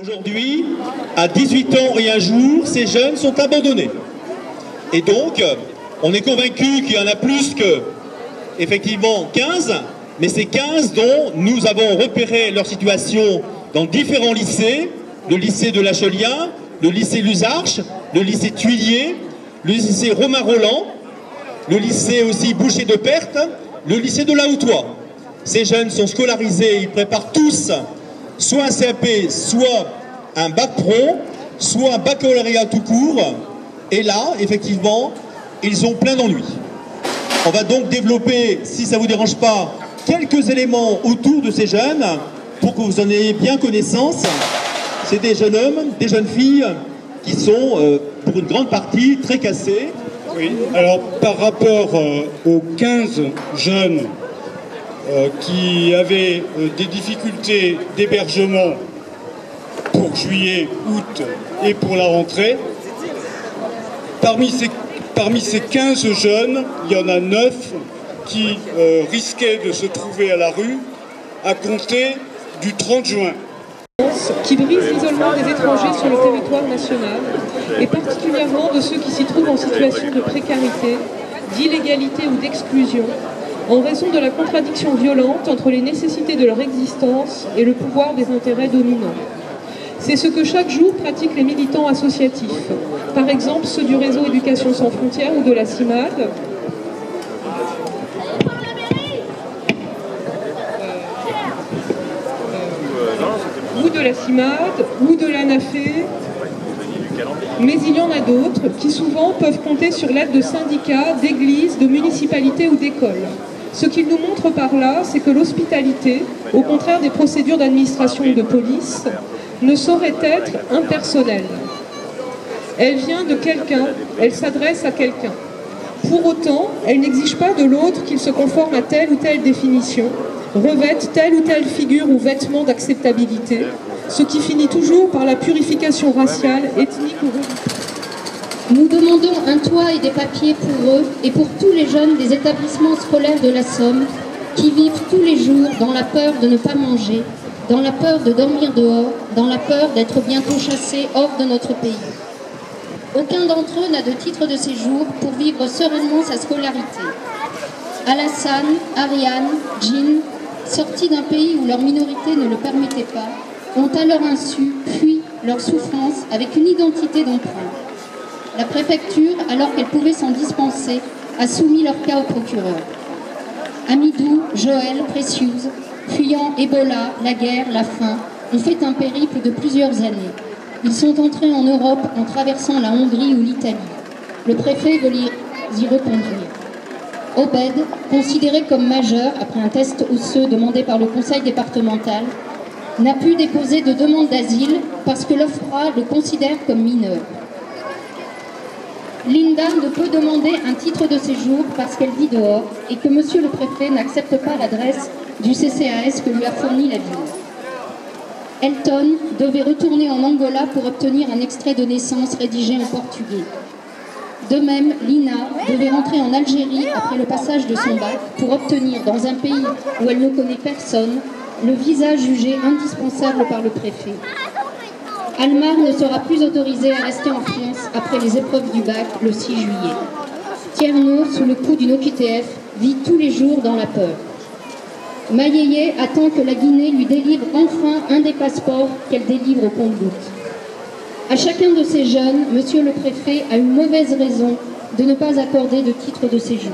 Aujourd'hui, à 18 ans et un jour, ces jeunes sont abandonnés. Et donc, on est convaincu qu'il y en a plus que, effectivement, 15, mais c'est 15 dont nous avons repéré leur situation dans différents lycées, le lycée de Lachelien, le lycée Luzarches, le lycée Tuillier, le lycée Romain-Roland, le lycée aussi Boucher de Perthes, le lycée de La Houtois. Ces jeunes sont scolarisés, ils préparent tous soit un CAP, soit un bac pro, soit un baccalauréat tout court. Et là, effectivement, ils ont plein d'ennuis. On va donc développer, si ça ne vous dérange pas, quelques éléments autour de ces jeunes pour que vous en ayez bien connaissance. C'est des jeunes hommes, des jeunes filles qui sont, pour une grande partie, très cassés. Oui, alors par rapport aux 15 jeunes qui avaient des difficultés d'hébergement pour juillet, août et pour la rentrée, parmi ces 15 jeunes, il y en a 9 qui risquaient de se trouver à la rue à compter du 30 juin. Qui brise l'isolement des étrangers sur le territoire national, et particulièrement de ceux qui s'y trouvent en situation de précarité, d'illégalité ou d'exclusion, en raison de la contradiction violente entre les nécessités de leur existence et le pouvoir des intérêts dominants. C'est ce que chaque jour pratiquent les militants associatifs, par exemple ceux du réseau Éducation sans frontières ou de la CIMAD, ou de l'ANAFE, mais il y en a d'autres qui souvent peuvent compter sur l'aide de syndicats, d'églises, de municipalités ou d'écoles. Ce qu'ils nous montrent par là, c'est que l'hospitalité, au contraire des procédures d'administration ou de police, ne saurait être impersonnelle. Elle vient de quelqu'un, elle s'adresse à quelqu'un. Pour autant, elle n'exige pas de l'autre qu'il se conforme à telle ou telle définition, revête telle ou telle figure ou vêtement d'acceptabilité, ce qui finit toujours par la purification raciale, ethnique ou religieuse. Nous demandons un toit et des papiers pour eux et pour tous les jeunes des établissements scolaires de la Somme qui vivent tous les jours dans la peur de ne pas manger, dans la peur de dormir dehors, dans la peur d'être bientôt chassés hors de notre pays. Aucun d'entre eux n'a de titre de séjour pour vivre sereinement sa scolarité. Alassane, Ariane, Jean, sortis d'un pays où leur minorité ne le permettait pas, ont à leur insu fui leur souffrance avec une identité d'emprunt. La préfecture, alors qu'elle pouvait s'en dispenser, a soumis leur cas au procureur. Amidou, Joël, Précieuse, fuyant Ebola, la guerre, la faim, ont fait un périple de plusieurs années. Ils sont entrés en Europe en traversant la Hongrie ou l'Italie. Le préfet veut les y reconduire. Obed, considéré comme majeur après un test osseux demandé par le conseil départemental, n'a pu déposer de demande d'asile parce que l'OFPRA le considère comme mineur. Linda ne peut demander un titre de séjour parce qu'elle vit dehors et que monsieur le préfet n'accepte pas l'adresse du CCAS que lui a fourni la ville. Elton devait retourner en Angola pour obtenir un extrait de naissance rédigé en portugais. De même, Lina devait rentrer en Algérie après le passage de son bac pour obtenir, dans un pays où elle ne connaît personne, le visa jugé indispensable par le préfet. Almar ne sera plus autorisé à rester en France après les épreuves du bac le 6 juillet. Tierno, sous le coup d'une OQTF, vit tous les jours dans la peur. Mayeye attend que la Guinée lui délivre enfin un des passeports qu'elle délivre au compte-gouttes. À chacun de ces jeunes, monsieur le préfet a une mauvaise raison de ne pas accorder de titre de séjour.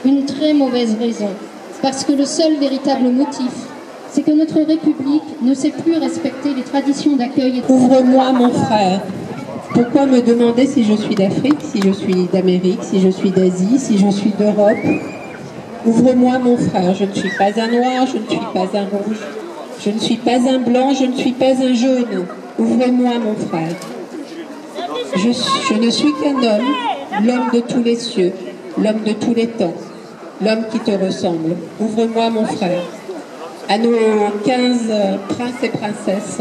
Une très mauvaise raison, parce que le seul véritable motif, c'est que notre République ne sait plus respecter les traditions d'accueil. Ouvre-moi mon frère. Pourquoi me demander si je suis d'Afrique, si je suis d'Amérique, si je suis d'Asie, si je suis d'Europe? Ouvre-moi mon frère. Je ne suis pas un noir, je ne suis pas un rouge, je ne suis pas un blanc, je ne suis pas un jaune. Ouvre-moi mon frère. Je ne suis qu'un homme, l'homme de tous les cieux, l'homme de tous les temps, l'homme qui te ressemble. Ouvre-moi mon frère. À nos 15 princes et princesses,